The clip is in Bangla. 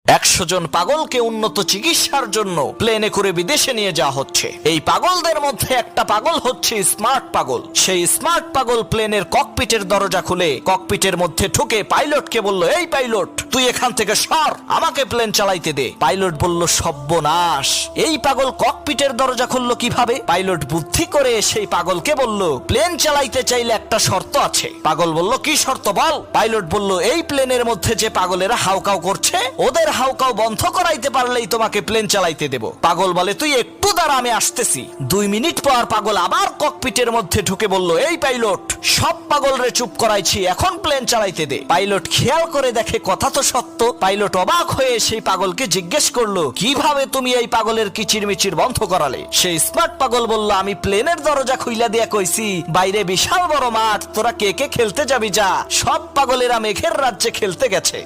100 জন পাগলকে উন্নত চিকিৎসার জন্য প্লেনে করে বিদেশে নিয়ে যাওয়া হচ্ছে। এই পাগলদের মধ্যে একটা পাগল হচ্ছে স্মার্ট পাগল। সেই স্মার্ট পাগল প্লেনের ককপিটের দরজা খুলে ককপিটের মধ্যে ঢুকে পাইলটকে বলল, এই পাইলট, তুই এখান থেকে সর, আমাকে প্লেন চালাইতে দে। পাইলট বলল, সর্বনাশ, এই পাগল ককপিটের দরজা খুললো কিভাবে? পাইলট বুদ্ধি করে সেই পাগলকে বলল, প্লেন চালাইতে চাইলে একটা শর্ত আছে। পাগল বলল, কি শর্ত বল? পাইলট বলল, এই প্লেনের মধ্যে যে পাগলেরা হাউকাউ করছে, ওদের হাউকাউ বন্ধ করাইতে পারলেই তোমাকে প্লেন চালাইতে দেব। পাগল বলে, তুই একটু দাঁড়া, আমি আসতেছি। 2 মিনিট পর পাগল আবার ককপিটের মধ্যে ঢুকে বলল, এই পাইলট, সব পাগলরে চুপ করাইছি, এখন প্লেন চালাইতে দে। পাইলট খেয়াল করে দেখে কথা তো সত্য। পাইলট অবাক হয়ে সেই পাগলকে জিজ্ঞেস করলো, কিভাবে তুমি এই পাগলের কিচিরমিচির বন্ধ করালে? সেই স্মার্ট পাগল বলল, আমি প্লেনের দরজা খুইলা দিয়া কইছি, বাইরে বিশাল বড় মাঠ, তোরা কে কে খেলতে যাবি, যা। সব পাগলেরা মেঘের রাজ্যে খেলতে গেছে।